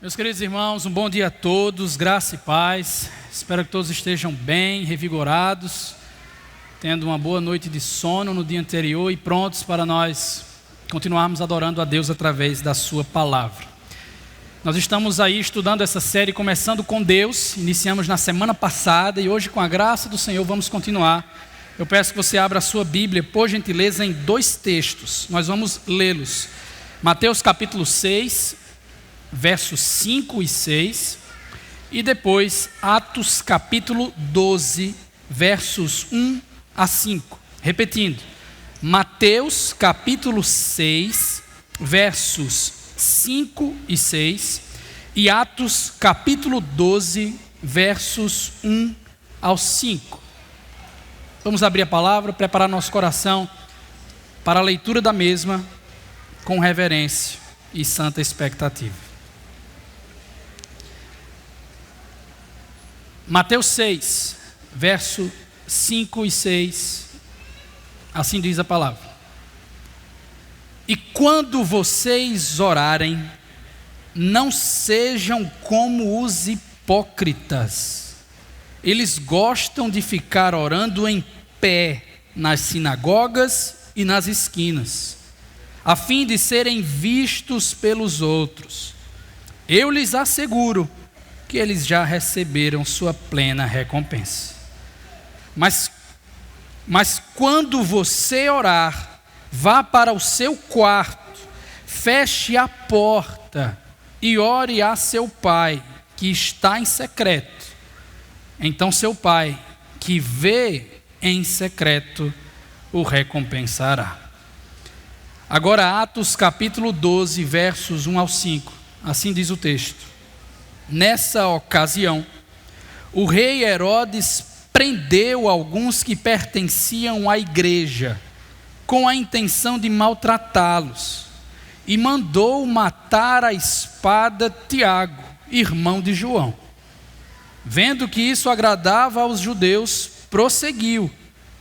Meus queridos irmãos, um bom dia a todos, graça e paz. Espero que todos estejam bem, revigorados, tendo uma boa noite de sono no dia anterior e prontos para nós continuarmos adorando a Deus através da sua palavra. Nós estamos aí estudando essa série, começando com Deus, iniciamos na semana passada e hoje, com a graça do Senhor, vamos continuar. Eu peço que você abra a sua Bíblia, por gentileza, em dois textos, nós vamos lê-los. Mateus capítulo 6, versos 5 e 6, e depois Atos capítulo 12, versos 1 a 5. Repetindo, Mateus capítulo 6, versos 5 e 6, e Atos capítulo 12, versos 1 ao 5. Vamos abrir a palavra, preparar nosso coração para a leitura da mesma com reverência e santa expectativa. Mateus 6, verso 5 e 6, assim diz a palavra. E quando vocês orarem, não sejam como os hipócritas. Eles gostam de ficar orando em pé nas sinagogas e nas esquinas, a fim de serem vistos pelos outros. Eu lhes asseguro que eles já receberam sua plena recompensa. Mas quando você orar, vá para o seu quarto, feche a porta e ore a seu pai, que está em secreto. Então seu pai, que vê em secreto, o recompensará. Agora Atos capítulo 12, versos 1 ao 5. Assim diz o texto. Nessa ocasião, o rei Herodes prendeu alguns que pertenciam à igreja, com a intenção de maltratá-los, e mandou matar à espada Tiago, irmão de João. Vendo que isso agradava aos judeus, prosseguiu,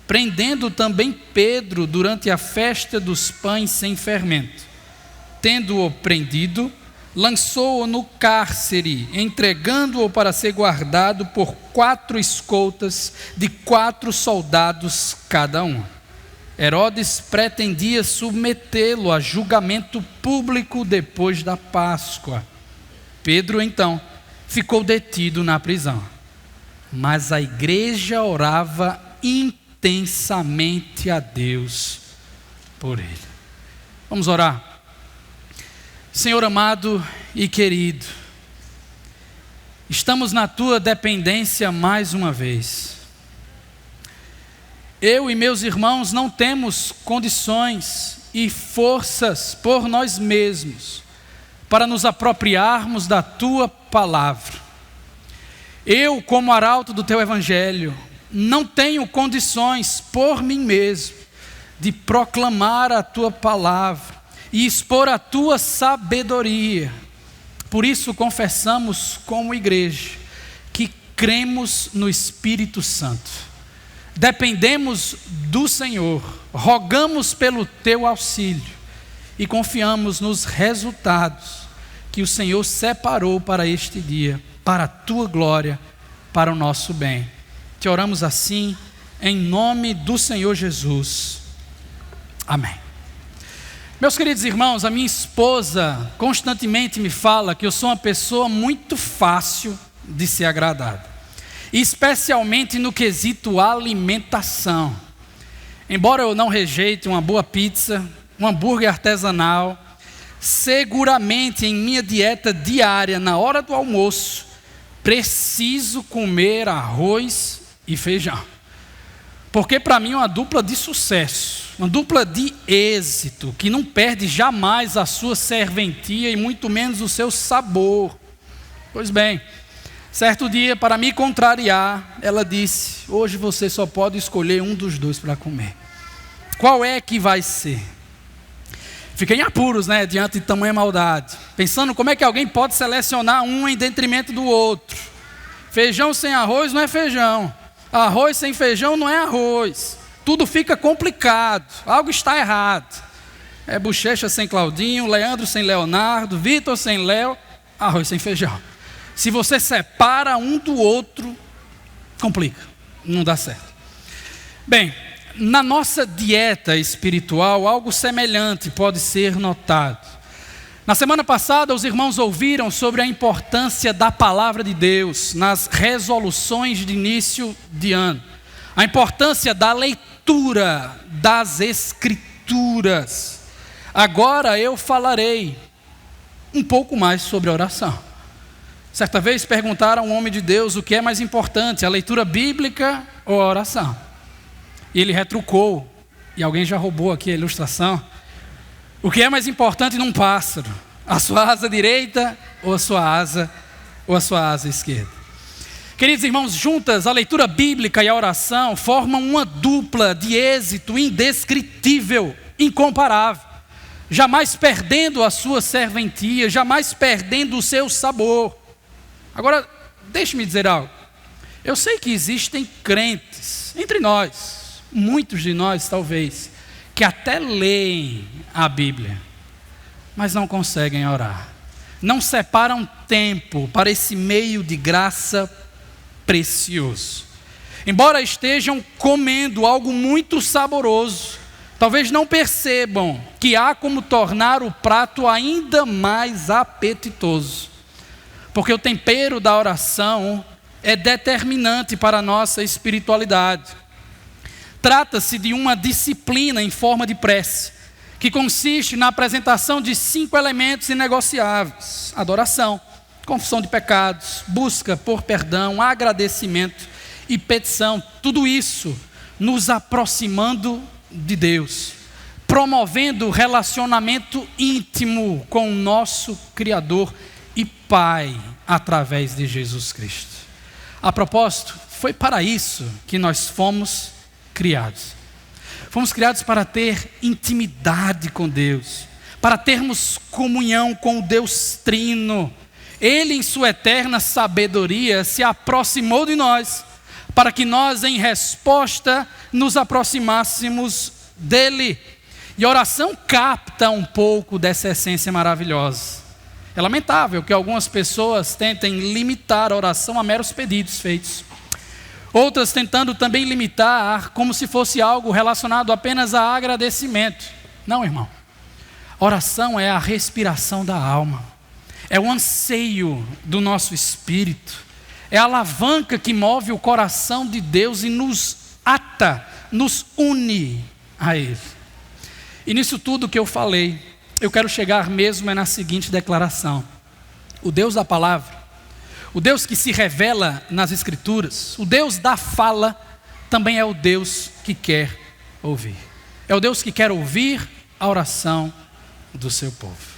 prendendo também Pedro durante a festa dos pães sem fermento. Tendo-o prendido, lançou-o no cárcere, entregando-o para ser guardado por 4 escoltas de 4 soldados cada um. Herodes pretendia submetê-lo a julgamento público depois da Páscoa. Pedro, então, ficou detido na prisão. Mas a igreja orava intensamente a Deus por ele. Vamos orar. Senhor amado e querido, estamos na tua dependência mais uma vez. Eu e meus irmãos não temos condições e forças por nós mesmos para nos apropriarmos da tua palavra. Eu, como arauto do teu evangelho, não tenho condições por mim mesmo de proclamar a tua palavra e expor a tua sabedoria. Por isso confessamos como igreja que cremos no Espírito Santo. Dependemos do Senhor, rogamos pelo teu auxílio e confiamos nos resultados que o Senhor separou para este dia, para a tua glória, para o nosso bem. Te oramos assim, em nome do Senhor Jesus. Amém. Meus queridos irmãos, a minha esposa constantemente me fala que eu sou uma pessoa muito fácil de ser agradada, especialmente no quesito alimentação. Embora eu não rejeite uma boa pizza, um hambúrguer artesanal, seguramente em minha dieta diária, na hora do almoço, preciso comer arroz e feijão. Porque para mim é uma dupla de sucesso, uma dupla de êxito, que não perde jamais a sua serventia e muito menos o seu sabor. Pois bem, certo dia, para me contrariar, ela disse: hoje você só pode escolher um dos dois para comer. Qual é que vai ser? Fiquei em apuros, diante de tamanha maldade, pensando como é que alguém pode selecionar um em detrimento do outro. Feijão sem arroz não é feijão. Arroz sem feijão não é arroz. Tudo fica complicado, algo está errado. É Bochecha sem Claudinho, Leandro sem Leonardo, Vitor sem Léo, arroz sem feijão. Se você separa um do outro, complica, não dá certo. Bem, na nossa dieta espiritual, algo semelhante pode ser notado. Na semana passada, os irmãos ouviram sobre a importância da palavra de Deus nas resoluções de início de ano. A importância da leitura das Escrituras. Agora eu falarei um pouco mais sobre a oração. Certa vez perguntaram a um homem de Deus o que é mais importante, a leitura bíblica ou a oração? E ele retrucou, e alguém já roubou aqui a ilustração. O que é mais importante num pássaro? A sua asa direita ou a sua asa esquerda? Queridos irmãos, juntas a leitura bíblica e a oração formam uma dupla de êxito indescritível, incomparável, jamais perdendo a sua serventia, jamais perdendo o seu sabor. Agora, deixe-me dizer algo. Eu sei que existem crentes entre nós, muitos de nós talvez, que até leem a Bíblia, mas não conseguem orar. Não separam tempo para esse meio de graça precioso. Embora estejam comendo algo muito saboroso, talvez não percebam que há como tornar o prato ainda mais apetitoso. Porque o tempero da oração é determinante para a nossa espiritualidade. Trata-se de uma disciplina em forma de prece, que consiste na apresentação de 5 elementos inegociáveis: adoração, confissão de pecados, busca por perdão, agradecimento e petição. Tudo isso nos aproximando de Deus, promovendo relacionamento íntimo com o nosso Criador e Pai, através de Jesus Cristo. A propósito, foi para isso que nós fomos criados. Fomos criados para ter intimidade com Deus, para termos comunhão com o Deus Trino. Ele, em sua eterna sabedoria, se aproximou de nós, para que nós, em resposta, nos aproximássemos dele. E a oração capta um pouco dessa essência maravilhosa. É lamentável que algumas pessoas tentem limitar a oração a meros pedidos feitos. Outras tentando também limitar como se fosse algo relacionado apenas a agradecimento. Não, irmão. Oração é a respiração da alma. É o anseio do nosso espírito. É a alavanca que move o coração de Deus e nos ata, nos une a Ele. E nisso tudo que eu falei, eu quero chegar mesmo na seguinte declaração: o Deus da palavra, o Deus que se revela nas Escrituras, o Deus da fala, também é o Deus que quer ouvir. É o Deus que quer ouvir a oração do seu povo.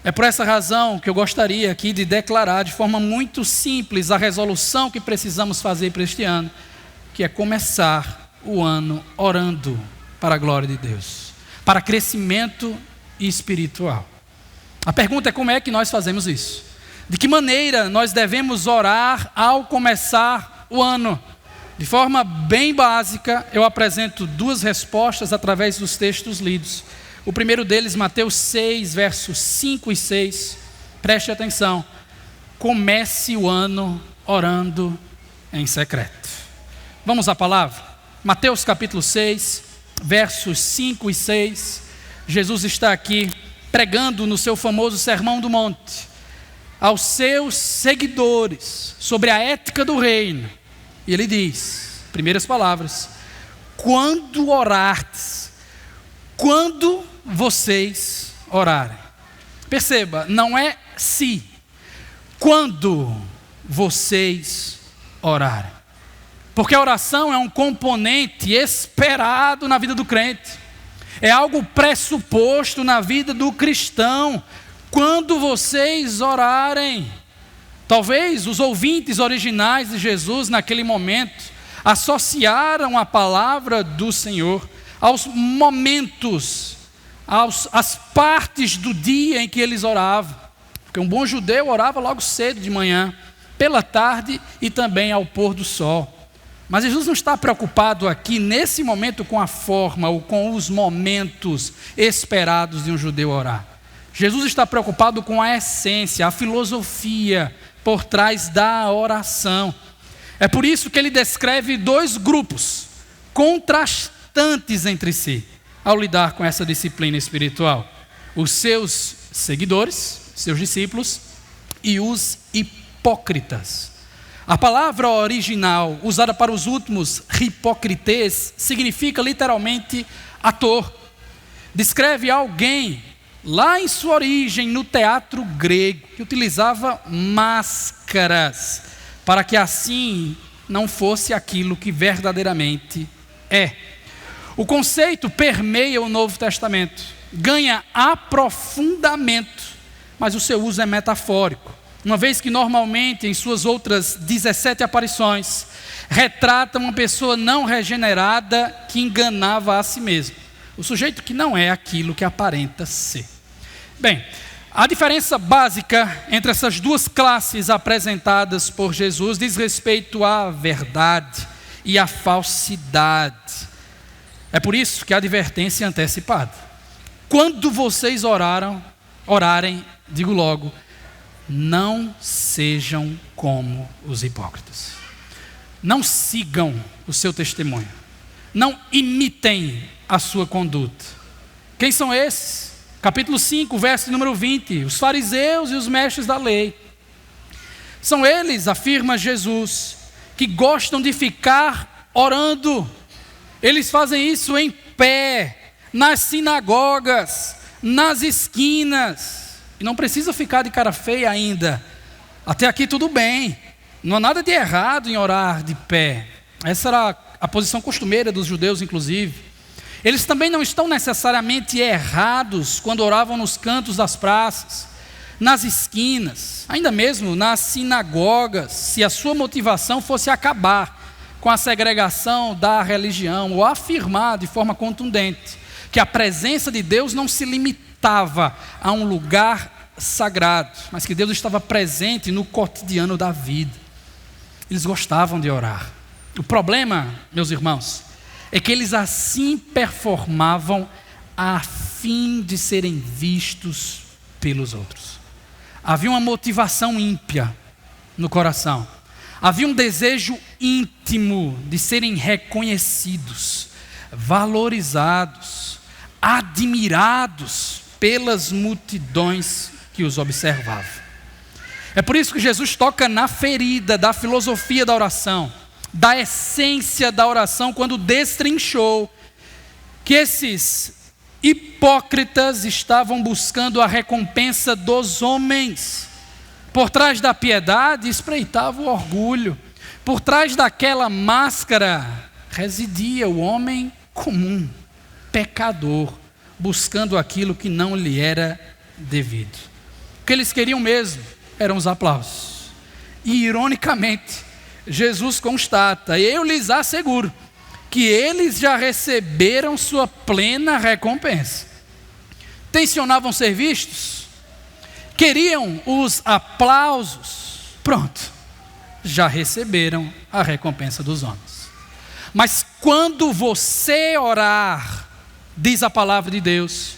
É por essa razão que eu gostaria aqui de declarar de forma muito simples a resolução que precisamos fazer para este ano, que é começar o ano orando para a glória de Deus, para crescimento espiritual. A pergunta é: como é que nós fazemos isso? De que maneira nós devemos orar ao começar o ano? De forma bem básica, eu apresento 2 respostas através dos textos lidos. O primeiro deles, Mateus 6, versos 5 e 6. Preste atenção. Comece o ano orando em secreto. Vamos à palavra? Mateus capítulo 6, versos 5 e 6. Jesus está aqui pregando no seu famoso Sermão do Monte aos seus seguidores sobre a ética do reino. E ele diz, primeiras palavras: quando orardes, quando vocês orarem. Perceba, não é se, quando vocês orarem. Porque a oração é um componente esperado na vida do crente. É algo pressuposto na vida do cristão. Quando vocês orarem. Talvez os ouvintes originais de Jesus naquele momento associaram a palavra do Senhor aos momentos, às partes do dia em que eles oravam. Porque um bom judeu orava logo cedo de manhã, pela tarde e também ao pôr do sol. Mas Jesus não está preocupado aqui nesse momento com a forma ou com os momentos esperados de um judeu orar. Jesus está preocupado com a essência, a filosofia por trás da oração. É por isso que ele descreve dois grupos contrastantes entre si, ao lidar com essa disciplina espiritual: os seus seguidores, seus discípulos, e os hipócritas. A palavra original usada para os últimos, hipócrites, significa literalmente ator. Descreve alguém lá em sua origem no teatro grego, que utilizava máscaras para que assim não fosse aquilo que verdadeiramente é. O conceito permeia o Novo Testamento, ganha aprofundamento, mas o seu uso é metafórico, uma vez que normalmente em suas outras 17 aparições retrata uma pessoa não regenerada que enganava a si mesma, o sujeito que não é aquilo que aparenta ser. Bem, a diferença básica entre essas duas classes apresentadas por Jesus diz respeito à verdade e à falsidade. É por isso que a advertência é antecipada. Quando vocês orarem, digo logo, não sejam como os hipócritas. Não sigam o seu testemunho. Não imitem a sua conduta. Quem são esses? Capítulo 5, verso número 20. Os fariseus e os mestres da lei. São eles, afirma Jesus, que gostam de ficar orando. Eles fazem isso em pé, nas sinagogas, nas esquinas. E não precisa ficar de cara feia ainda. Até aqui tudo bem. Não há nada de errado em orar de pé. Essa era a posição costumeira dos judeus, inclusive. Eles também não estão necessariamente errados quando oravam nos cantos das praças, nas esquinas, ainda mesmo nas sinagogas, se a sua motivação fosse acabar com a segregação da religião, ou afirmar de forma contundente que a presença de Deus não se limitava a um lugar sagrado, mas que Deus estava presente no cotidiano da vida. Eles gostavam de orar. O problema, meus irmãos, é que eles assim performavam a fim de serem vistos pelos outros. Havia uma motivação ímpia no coração. Havia um desejo íntimo de serem reconhecidos, valorizados, admirados pelas multidões que os observavam. É por isso que Jesus toca na ferida da filosofia da oração, da essência da oração, quando destrinchou que esses hipócritas estavam buscando a recompensa dos homens. Por trás da piedade espreitava o orgulho. Por trás daquela máscara residia o homem comum, pecador, buscando aquilo que não lhe era devido. O que eles queriam mesmo eram os aplausos. E ironicamente, Jesus constata: eu lhes asseguro que eles já receberam sua plena recompensa. Tensionavam ser vistos? Queriam os aplausos? Pronto, já receberam a recompensa dos homens. Mas quando você orar, diz a palavra de Deus,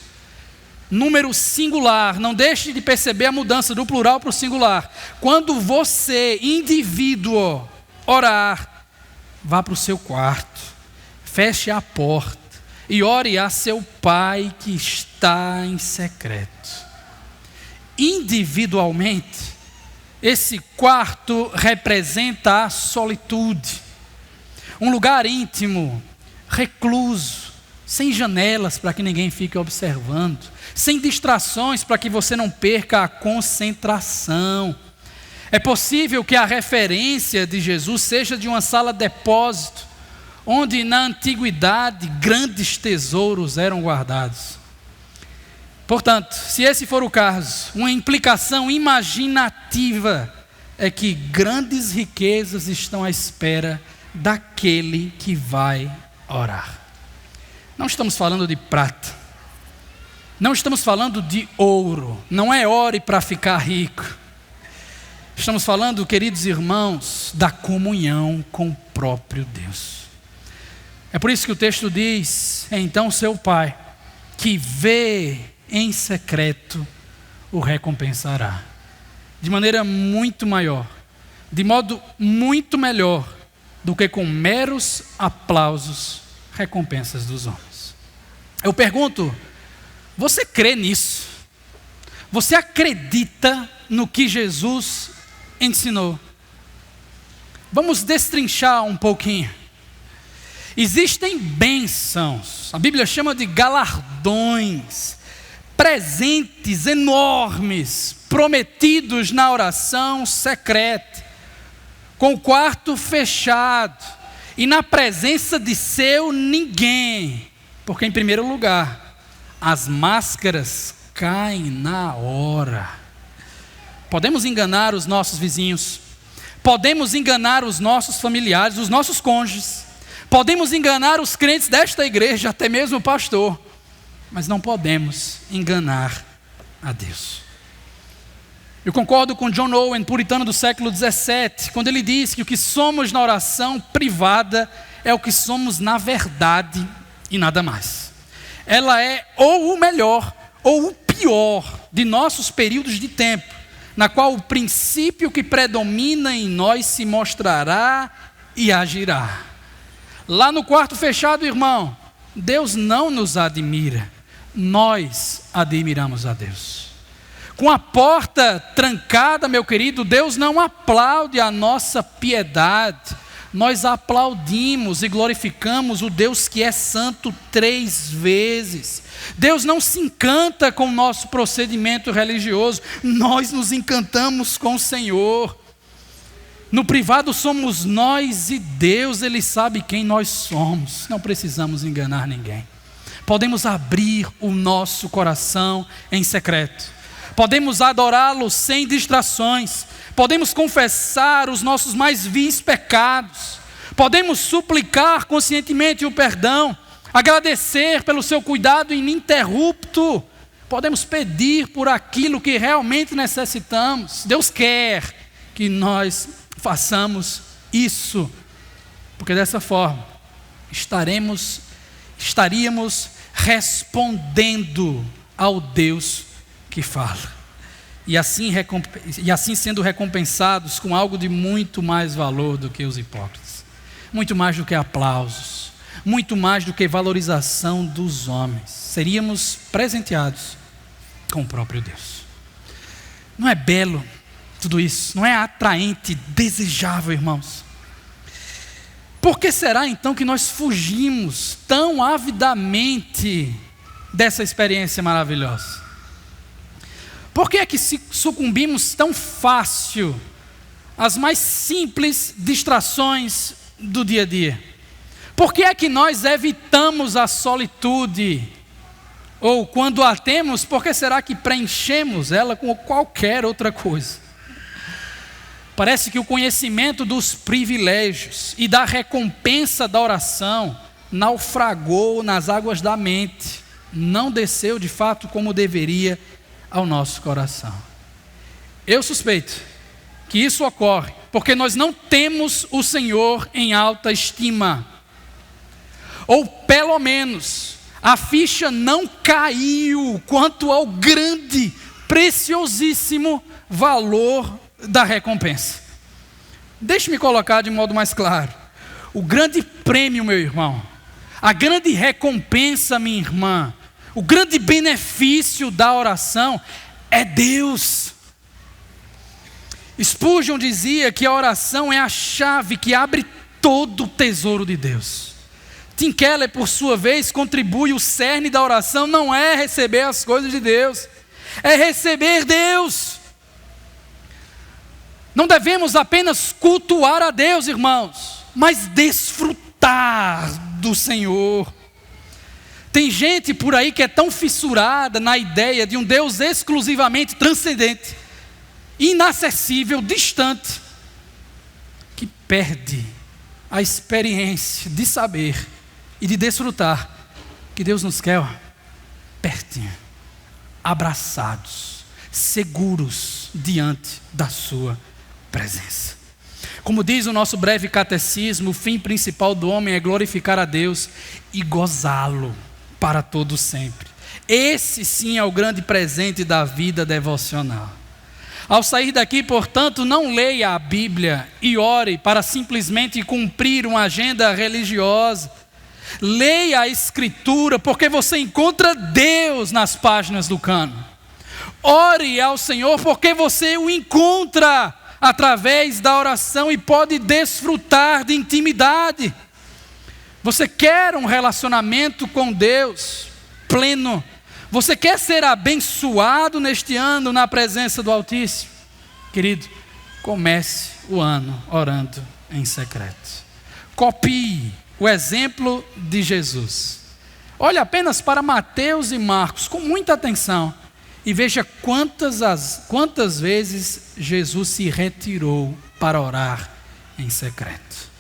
número singular, não deixe de perceber a mudança do plural para o singular. Quando você, indivíduo, orar, vá para o seu quarto, feche a porta e ore a seu Pai que está em secreto. Individualmente, esse quarto representa a solitude, um lugar íntimo, recluso, sem janelas para que ninguém fique observando, sem distrações para que você não perca a concentração. É possível que a referência de Jesus seja de uma sala-depósito, onde na antiguidade grandes tesouros eram guardados. Portanto, se esse for o caso, uma implicação imaginativa é que grandes riquezas estão à espera daquele que vai orar. Não estamos falando de prata, não estamos falando de ouro, não é ore para ficar rico. Estamos falando, queridos irmãos, da comunhão com o próprio Deus. É por isso que o texto diz: então seu Pai, que vê em secreto, o recompensará. De maneira muito maior, de modo muito melhor do que com meros aplausos, recompensas dos homens. Eu pergunto, você crê nisso? Você acredita no que Jesus ensinou? Vamos destrinchar um pouquinho. Existem bênçãos, a Bíblia chama de galardões, presentes enormes, prometidos na oração secreta, com o quarto fechado e na presença de seu ninguém, porque em primeiro lugar, as máscaras caem na hora. Podemos enganar os nossos vizinhos, podemos enganar os nossos familiares, os nossos cônjuges, podemos enganar os crentes desta igreja, até mesmo o pastor, mas não podemos enganar a Deus. Eu concordo com John Owen, puritano do século 17, quando ele diz que o que somos na oração privada é o que somos na verdade e nada mais. Ela é ou o melhor ou o pior de nossos períodos de tempo, na qual o princípio que predomina em nós se mostrará e agirá. Lá no quarto fechado, irmão, Deus não nos admira, nós admiramos a Deus. Com a porta trancada, meu querido, Deus não aplaude a nossa piedade, nós aplaudimos e glorificamos o Deus que é santo 3 vezes. Deus não se encanta com o nosso procedimento religioso, nós nos encantamos com o Senhor. No privado somos nós e Deus, Ele sabe quem nós somos, não precisamos enganar ninguém. Podemos abrir o nosso coração em secreto, podemos adorá-lo sem distrações, podemos confessar os nossos mais vis pecados, podemos suplicar conscientemente o perdão, agradecer pelo seu cuidado ininterrupto, podemos pedir por aquilo que realmente necessitamos. Deus quer que nós façamos isso, porque dessa forma estaríamos respondendo ao Deus que fala, e assim sendo recompensados com algo de muito mais valor do que os hipócritas, muito mais do que aplausos, muito mais do que valorização dos homens. Seríamos presenteados com o próprio Deus. Não é belo tudo isso? Não é atraente, desejável, irmãos? Por que será então que nós fugimos tão avidamente dessa experiência maravilhosa? Por que é que sucumbimos tão fácil às mais simples distrações do dia a dia? Por que é que nós evitamos a solitude? Ou quando a temos, por que será que preenchemos ela com qualquer outra coisa? Parece que o conhecimento dos privilégios e da recompensa da oração naufragou nas águas da mente, não desceu de fato como deveria ao nosso coração. Eu suspeito que isso ocorre porque nós não temos o Senhor em alta estima, ou pelo menos a ficha não caiu quanto ao grande, preciosíssimo valor da recompensa. Deixe-me colocar de modo mais claro: o grande prêmio, meu irmão, a grande recompensa, minha irmã, o grande benefício da oração é Deus. Spurgeon dizia que a oração é a chave que abre todo o tesouro de Deus. Tim Keller, por sua vez, contribui: o cerne da oração não é receber as coisas de Deus, é receber Deus. Não devemos apenas cultuar a Deus, irmãos, mas desfrutar do Senhor. Tem gente por aí que é tão fissurada na ideia de um Deus exclusivamente transcendente, inacessível, distante, que perde a experiência de saber e de desfrutar que Deus nos quer pertinho, abraçados, seguros diante da sua presença. Como diz o nosso breve catecismo, o fim principal do homem é glorificar a Deus e gozá-lo para todo sempre. Esse sim é o grande presente da vida devocional. Ao sair daqui, portanto, não leia a Bíblia e ore para simplesmente cumprir uma agenda religiosa. Leia a Escritura, porque você encontra Deus nas páginas do cânon. Ore ao Senhor, porque você o encontra através da oração e pode desfrutar de intimidade. Você quer um relacionamento com Deus pleno? Você quer ser abençoado neste ano na presença do Altíssimo? Querido, comece o ano orando em secreto. Copie o exemplo de Jesus. Olhe apenas para Mateus e Marcos com muita atenção e veja quantas vezes Jesus se retirou para orar em secreto.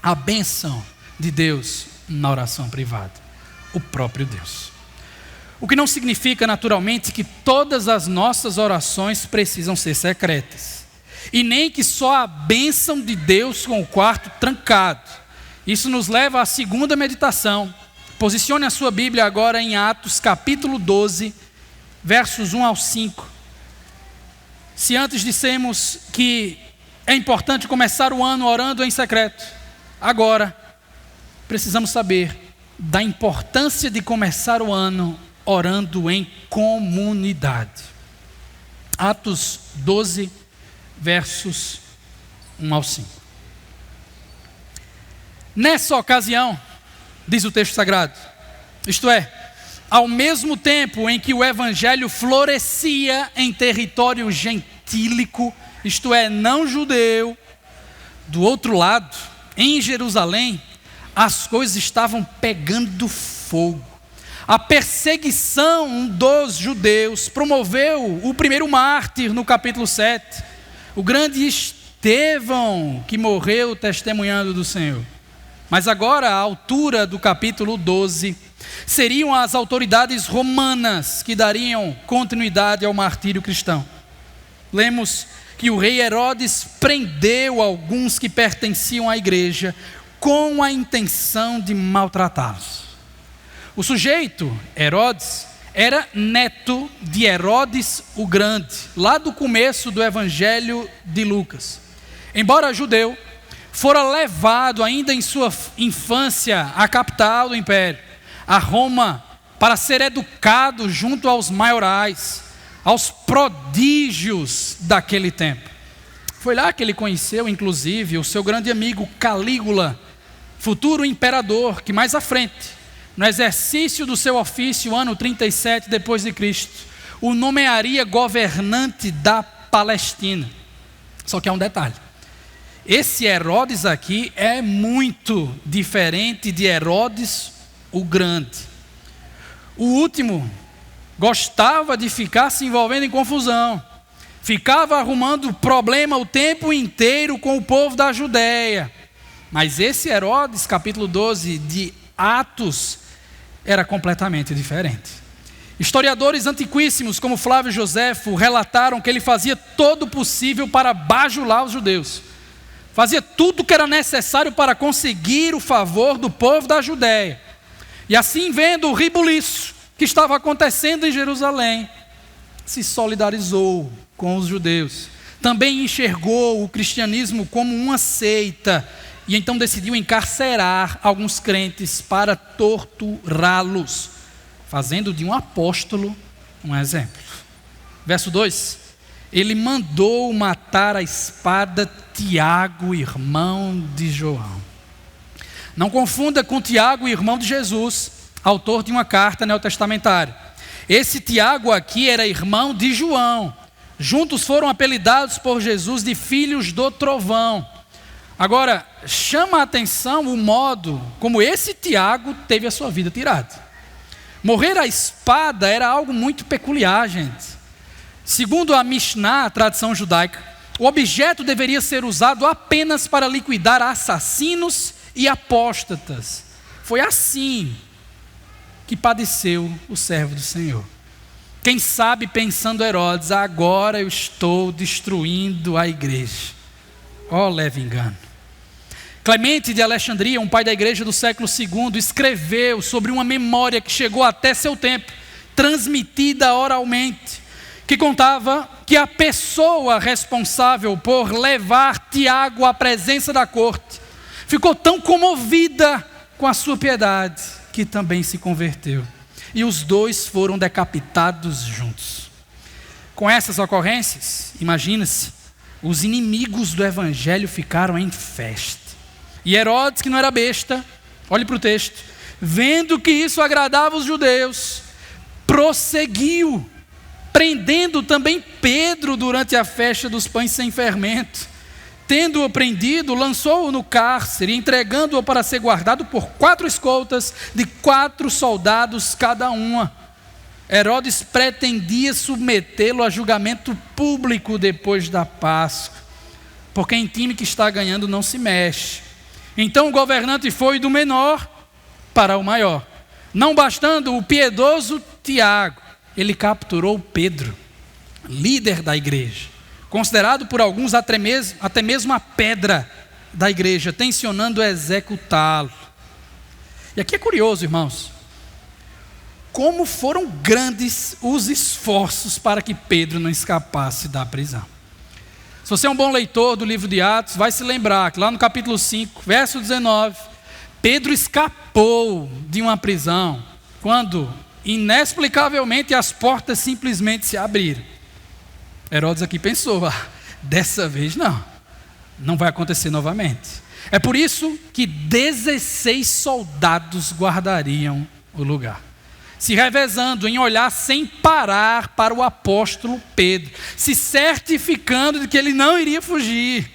A bênção de Deus na oração privada, o próprio Deus. O que não significa naturalmente que todas as nossas orações precisam ser secretas, e nem que só a bênção de Deus com o quarto trancado. Isso nos leva à segunda meditação. Posicione a sua Bíblia agora em Atos capítulo 12, versos 1 ao 5. Se antes dissemos que é importante começar o ano orando em secreto, agora precisamos saber da importância de começar o ano orando em comunidade. Atos 12, versos 1 ao 5. Nessa ocasião, diz o texto sagrado, isto é, ao mesmo tempo em que o evangelho florescia em território gentílico, isto é, não judeu, do outro lado, em Jerusalém, as coisas estavam pegando fogo. A perseguição dos judeus promoveu o primeiro mártir no capítulo 7, o grande Estevão, que morreu testemunhando do Senhor. Mas agora, à altura do capítulo 12, seriam as autoridades romanas que dariam continuidade ao martírio cristão. Lemos que o rei Herodes prendeu alguns que pertenciam à igreja com a intenção de maltratá-los. O sujeito, Herodes, era neto de Herodes o Grande, lá do começo do Evangelho de Lucas. Embora judeu, fora levado ainda em sua infância à capital do império, a Roma, para ser educado junto aos maiorais, aos prodígios daquele tempo. Foi lá que ele conheceu, inclusive, o seu grande amigo Calígula, futuro imperador, que mais à frente, no exercício do seu ofício, ano 37 depois de Cristo, o nomearia governante da Palestina. Só que há um detalhe. Esse Herodes aqui é muito diferente de Herodes o Grande. O último gostava de ficar se envolvendo em confusão. Ficava arrumando problema o tempo inteiro com o povo da Judéia. Mas esse Herodes, capítulo 12 de Atos, era completamente diferente. Historiadores antiquíssimos como Flávio Joséfo relataram que ele fazia todo o possível para bajular os judeus. Fazia tudo o que era necessário para conseguir o favor do povo da Judéia. E assim, vendo o rebuliço que estava acontecendo em Jerusalém, se solidarizou com os judeus. Também enxergou o cristianismo como uma seita e então decidiu encarcerar alguns crentes para torturá-los, fazendo de um apóstolo um exemplo. Verso 2: ele mandou matar a espada Tiago, irmão de João. Não confunda com Tiago, irmão de Jesus, autor de uma carta neotestamentária. Esse Tiago aqui era irmão de João. Juntos foram apelidados por Jesus de filhos do trovão. Agora, chama a atenção o modo como esse Tiago teve a sua vida tirada. Morrer à espada era algo muito peculiar, gente. Segundo a Mishnah, a tradição judaica, o objeto deveria ser usado apenas para liquidar assassinos e apóstatas. Foi assim que padeceu o servo do Senhor. Quem sabe pensando Herodes, agora eu estou destruindo a igreja. Ó, leve engano. Clemente de Alexandria, um pai da igreja do século II, escreveu sobre uma memória que chegou até seu tempo transmitida oralmente, que contava que a pessoa responsável por levar Tiago à presença da corte ficou tão comovida com a sua piedade que também se converteu. E os dois foram decapitados juntos. Com essas ocorrências, imagina-se, os inimigos do evangelho ficaram em festa. E Herodes, que não era besta, olhe para o texto, vendo que isso agradava os judeus, prosseguiu, prendendo também Pedro durante a festa dos pães sem fermento. Tendo-o prendido, lançou-o no cárcere, entregando-o para ser guardado por 4 escoltas de 4 soldados cada uma. Herodes pretendia submetê-lo a julgamento público depois da Páscoa, porque em time que está ganhando não se mexe. Então o governante foi do menor para o maior. Não bastando o piedoso Tiago, ele capturou Pedro, líder da igreja, considerado por alguns até mesmo a pedra da igreja, tencionando executá-lo. E aqui é curioso, irmãos, como foram grandes os esforços para que Pedro não escapasse da prisão. Se você é um bom leitor do livro de Atos, vai se lembrar que lá no capítulo 5, verso 19, Pedro escapou de uma prisão, quando inexplicavelmente as portas simplesmente se abriram. Herodes aqui pensou, dessa vez não vai acontecer novamente. É por isso que 16 soldados guardariam o lugar, se revezando em olhar sem parar para o apóstolo Pedro, se certificando de que ele não iria fugir.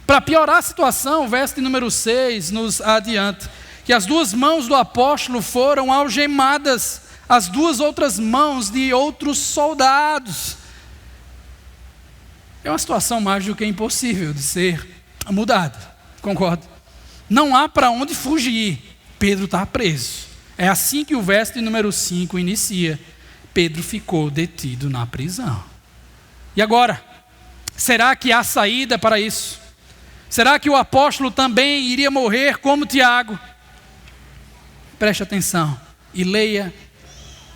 Para piorar a situação, o verso de número 6 nos adianta que as 2 mãos do apóstolo foram algemadas, as 2 outras mãos de outros soldados. É uma situação mais do que impossível de ser mudada, concordo? Não há para onde fugir, Pedro está preso. É assim que o verso de número 5 inicia. Pedro ficou detido na prisão. E agora, será que há saída para isso? Será que o apóstolo também iria morrer como Tiago? Preste atenção e leia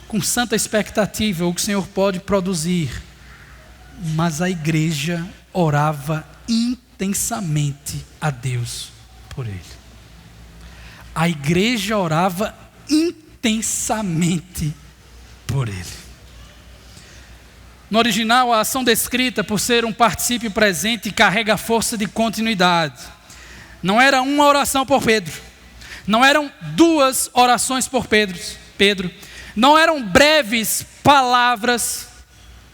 com santa expectativa o que o Senhor pode produzir. Mas a igreja orava intensamente a Deus por ele. A igreja orava intensamente por ele. No original, a ação descrita, por ser um particípio presente, carrega a força de continuidade. Não era uma oração por Pedro, não eram 2 orações por Pedro, não eram breves palavras,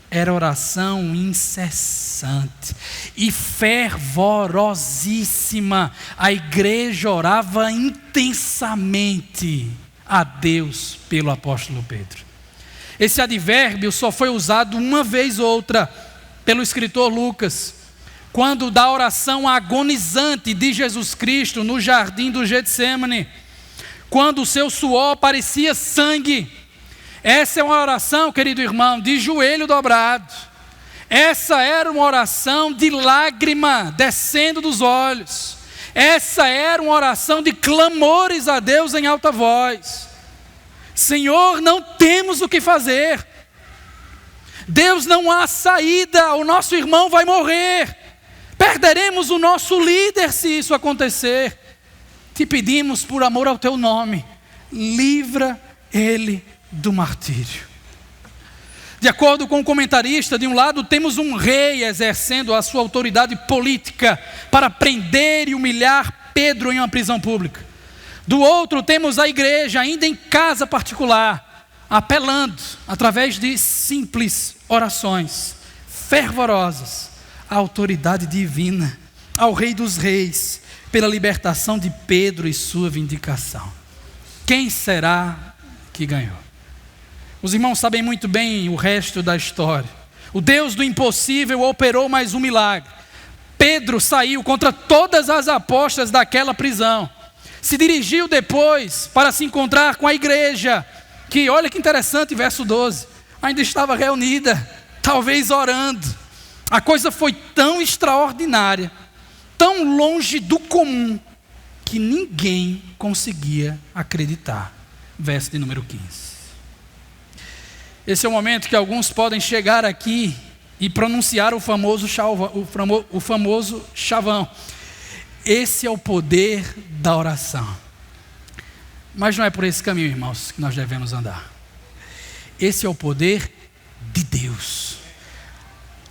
era oração incessante e fervorosíssima. A igreja orava intensamente a Deus pelo apóstolo Pedro. Esse advérbio só foi usado uma vez ou outra pelo escritor Lucas, quando da oração agonizante de Jesus Cristo no jardim do Getsêmani, quando o seu suor parecia sangue. Essa é uma oração, querido irmão, de joelho dobrado. Essa era uma oração de lágrima descendo dos olhos. Essa era uma oração de clamores a Deus em alta voz. Senhor, não temos o que fazer. Deus, não há saída, o nosso irmão vai morrer. Perderemos o nosso líder se isso acontecer. Te pedimos por amor ao teu nome, livra ele do martírio. De acordo com o comentarista, de um lado temos um rei exercendo a sua autoridade política para prender e humilhar Pedro em uma prisão pública. Do outro temos a igreja, ainda em casa particular, apelando através de simples orações fervorosas à autoridade divina, ao Rei dos Reis, pela libertação de Pedro e sua vindicação. Quem será que ganhou? Os irmãos sabem muito bem o resto da história. O Deus do impossível operou mais um milagre. Pedro saiu contra todas as apostas daquela prisão. Se dirigiu depois para se encontrar com a igreja, que, olha que interessante, verso 12, ainda estava reunida, talvez orando. A coisa foi tão extraordinária, tão longe do comum, que ninguém conseguia acreditar. Verso de número 15. Esse é o momento que alguns podem chegar aqui e pronunciar o famoso chavão. Esse é o poder da oração. Mas não é por esse caminho, irmãos, que nós devemos andar. Esse é o poder de Deus,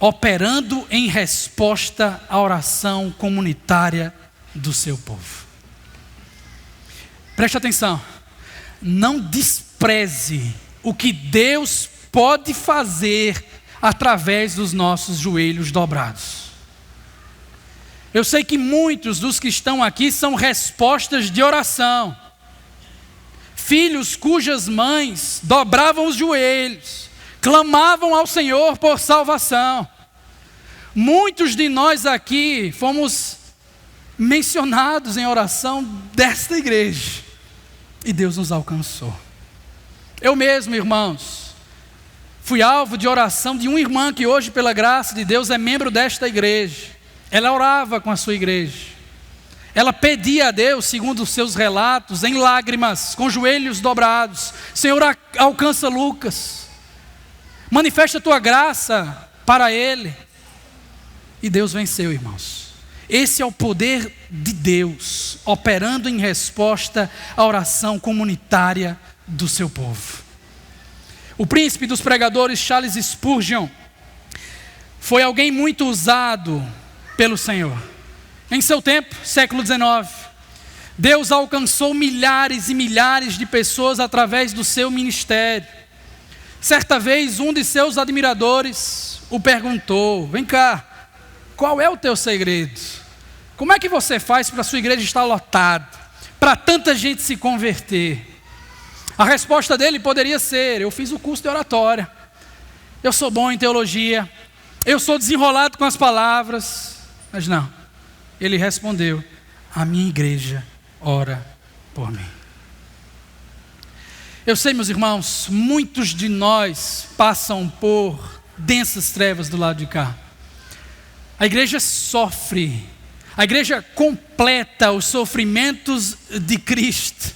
operando em resposta à oração comunitária do seu povo. Preste atenção, não despreze o que Deus pode fazer através dos nossos joelhos dobrados. Eu sei que muitos dos que estão aqui são respostas de oração. Filhos cujas mães dobravam os joelhos, clamavam ao Senhor por salvação. Muitos de nós aqui fomos mencionados em oração desta igreja, e Deus nos alcançou. Eu mesmo, irmãos, fui alvo de oração de uma irmã que hoje, pela graça de Deus, é membro desta igreja. Ela orava com a sua igreja. Ela pedia a Deus, segundo os seus relatos, em lágrimas, com joelhos dobrados: Senhor, alcança Lucas, manifesta a tua graça para ele. E Deus venceu, irmãos. Esse é o poder de Deus, operando em resposta à oração comunitária do seu povo. O príncipe dos pregadores, Charles Spurgeon, foi alguém muito usado pelo Senhor. Em seu tempo, século XIX, Deus alcançou milhares e milhares de pessoas através do seu ministério. Certa vez, um de seus admiradores o perguntou: vem cá, qual é o teu segredo? Como é que você faz para a sua igreja estar lotada, para tanta gente se converter? A resposta dele poderia ser: eu fiz o curso de oratória, eu sou bom em teologia, eu sou desenrolado com as palavras. Mas não, ele respondeu: a minha igreja ora por mim. Eu sei, meus irmãos, muitos de nós passam por densas trevas do lado de cá. A igreja sofre, a igreja completa os sofrimentos de Cristo.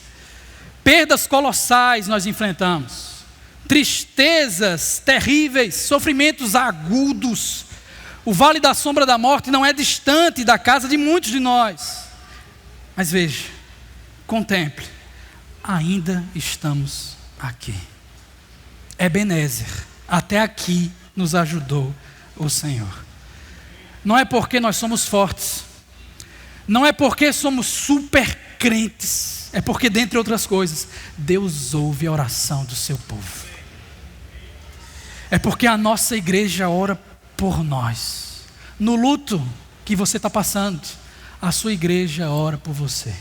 Perdas colossais nós enfrentamos, tristezas terríveis, sofrimentos agudos. O vale da sombra da morte não é distante da casa de muitos de nós. Mas veja, contemple, ainda estamos aqui. Ebenezer, até aqui nos ajudou o Senhor. Não é porque nós somos fortes, não é porque somos super crentes, é porque, dentre outras coisas, Deus ouve a oração do seu povo. É porque a nossa igreja ora por nós. No luto que você está passando, a sua igreja ora por você.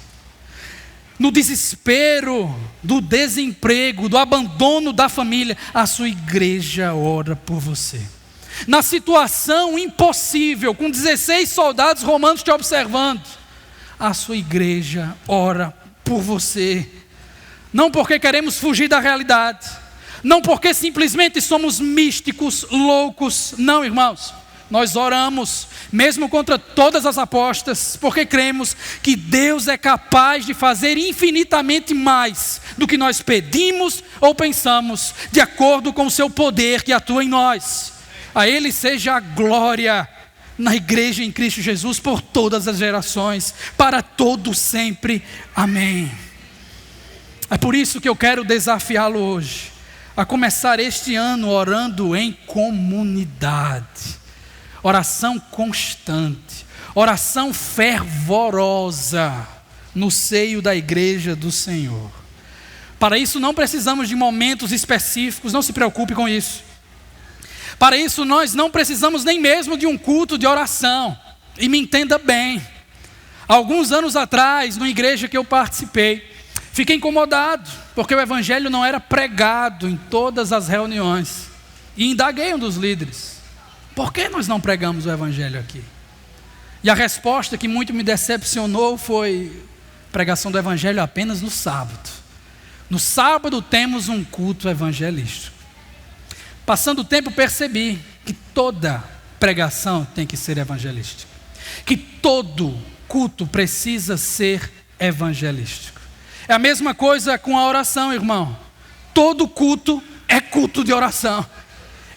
No desespero do desemprego, do abandono da família, a sua igreja ora por você. Na situação impossível, com 16 soldados romanos te observando, a sua igreja ora por você. Não porque queremos fugir da realidade, não porque simplesmente somos místicos, loucos. Não, irmãos, nós oramos, mesmo contra todas as apostas, porque cremos que Deus é capaz de fazer infinitamente mais do que nós pedimos ou pensamos, de acordo com o seu poder que atua em nós. A Ele seja a glória na igreja em Cristo Jesus por todas as gerações, para todo sempre. Amém. É por isso que eu quero desafiá-lo hoje a começar este ano orando em comunidade. Oração constante, oração fervorosa no seio da igreja do Senhor. Para isso não precisamos de momentos específicos, não se preocupe com isso. Para isso nós não precisamos nem mesmo de um culto de oração. E me entenda bem, alguns anos atrás, numa igreja que eu participei, fiquei incomodado, porque o evangelho não era pregado em todas as reuniões. E indaguei um dos líderes: por que nós não pregamos o evangelho aqui? E a resposta que muito me decepcionou foi: pregação do evangelho apenas no sábado. No sábado temos um culto evangelístico. Passando o tempo percebi que toda pregação tem que ser evangelística, que todo culto precisa ser evangelístico. É a mesma coisa com a oração, irmão. Todo culto é culto de oração.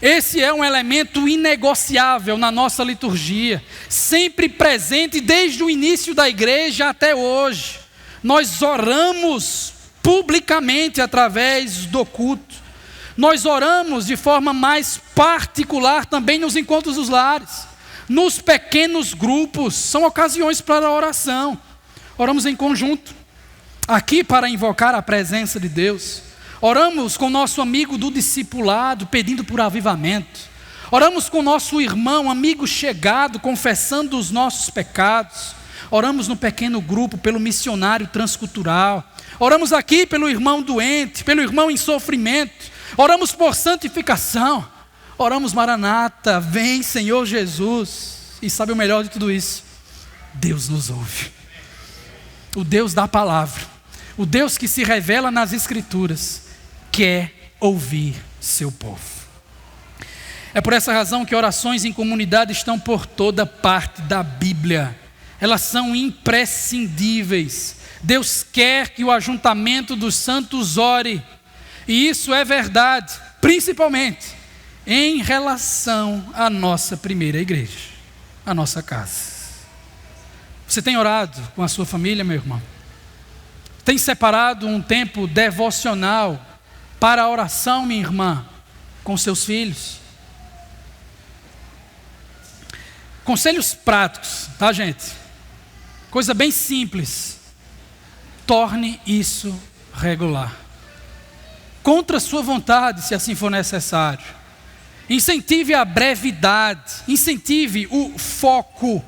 Esse é um elemento inegociável na nossa liturgia, sempre presente desde o início da igreja até hoje. Nós oramos publicamente através do culto. Nós oramos de forma mais particular também nos encontros dos lares. Nos pequenos grupos, são ocasiões para a oração. Oramos em conjunto, aqui para invocar a presença de Deus. Oramos com nosso amigo do discipulado, pedindo por avivamento. Oramos com nosso irmão, amigo chegado, confessando os nossos pecados. Oramos no pequeno grupo pelo missionário transcultural. Oramos aqui pelo irmão doente, pelo irmão em sofrimento. Oramos por santificação. Oramos, Maranata, vem Senhor Jesus. E sabe o melhor de tudo isso? Deus nos ouve. O Deus da palavra, o Deus que se revela nas Escrituras, quer ouvir seu povo. É por essa razão que orações em comunidade estão por toda parte da Bíblia. Elas são imprescindíveis. Deus quer que o ajuntamento dos santos ore. E isso é verdade, principalmente em relação à nossa primeira igreja, a nossa casa. Você tem orado com a sua família, meu irmão? Tem separado um tempo devocional para a oração, minha irmã, com seus filhos? Conselhos práticos, tá, gente? Coisa bem simples. Torne isso regular. Contra a sua vontade, se assim for necessário. Incentive a brevidade, incentive o foco,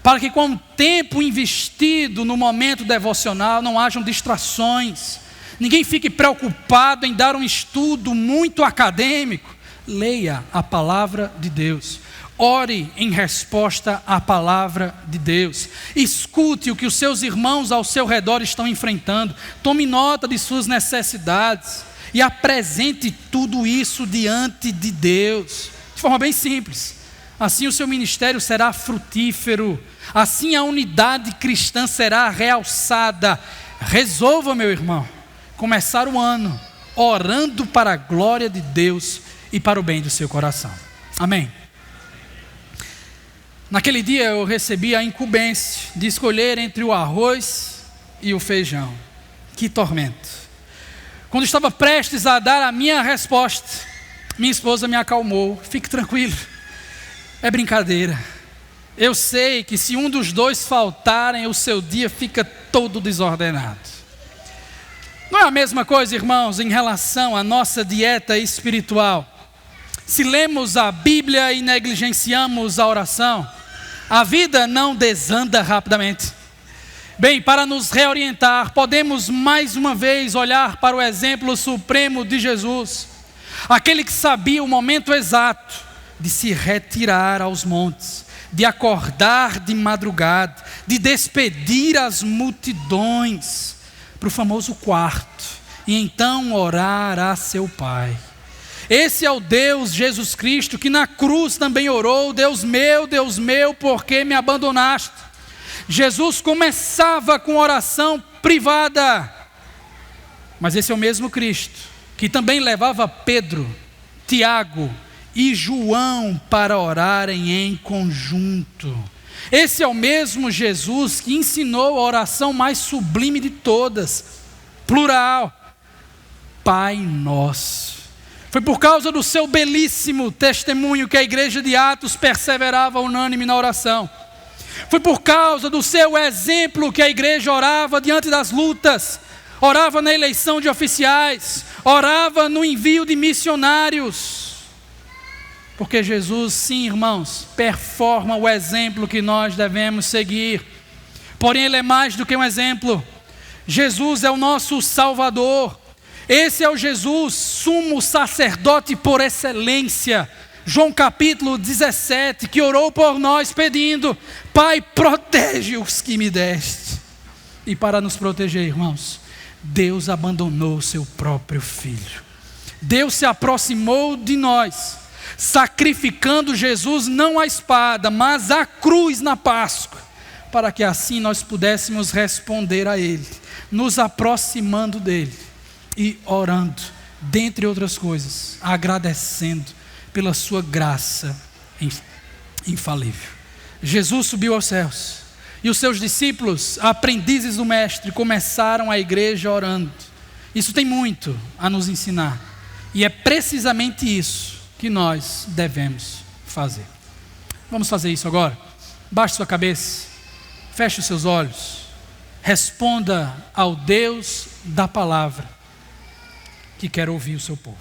para que com o tempo investido no momento devocional não hajam distrações. Ninguém fique preocupado em dar um estudo muito acadêmico. Leia a palavra de Deus. Ore em resposta à palavra de Deus. Escute o que os seus irmãos ao seu redor estão enfrentando. Tome nota de suas necessidades e apresente tudo isso diante de Deus, de forma bem simples. Assim o seu ministério será frutífero. Assim a unidade cristã será realçada. Resolva, meu irmão, começar o ano orando para a glória de Deus e para o bem do seu coração. Amém. Naquele dia eu recebi a incumbência de escolher entre o arroz e o feijão. Que tormento. Quando estava prestes a dar a minha resposta, minha esposa me acalmou. Fique tranquilo, é brincadeira. Eu sei que se um dos dois faltarem, o seu dia fica todo desordenado. Não é a mesma coisa, irmãos, em relação à nossa dieta espiritual. Se lemos a Bíblia e negligenciamos a oração, a vida não desanda rapidamente. Bem, para nos reorientar, podemos mais uma vez olhar para o exemplo supremo de Jesus, aquele que sabia o momento exato de se retirar aos montes, de acordar de madrugada, de despedir as multidões para o famoso quarto e então orar a seu Pai. Esse é o Deus Jesus Cristo que na cruz também orou: Deus meu, por que me abandonaste? Jesus começava com oração privada, mas esse é o mesmo Cristo que também levava Pedro, Tiago e João para orarem em conjunto. Esse é o mesmo Jesus que ensinou a oração mais sublime de todas, plural: Pai Nosso. Foi por causa do seu belíssimo testemunho que a igreja de Atos perseverava unânime na oração. Foi por causa do seu exemplo que a igreja orava diante das lutas, orava na eleição de oficiais, orava no envio de missionários. Porque Jesus, sim, irmãos, performa o exemplo que nós devemos seguir. Porém, ele é mais do que um exemplo. Jesus é o nosso Salvador. Esse é o Jesus, sumo sacerdote por excelência. João capítulo 17, que orou por nós pedindo: Pai, protege os que me deste. E para nos proteger, irmãos, Deus abandonou o seu próprio Filho. Deus se aproximou de nós, sacrificando Jesus não à espada, mas à cruz na Páscoa, para que assim nós pudéssemos responder a Ele, nos aproximando dEle e orando dentre outras coisas, agradecendo pela sua graça infalível. Jesus subiu aos céus e os seus discípulos, aprendizes do mestre, começaram a igreja orando. Isso tem muito a nos ensinar e é precisamente isso que nós devemos fazer. Vamos fazer isso agora? Baixe sua cabeça, feche os seus olhos, responda ao Deus da palavra que quer ouvir o seu povo.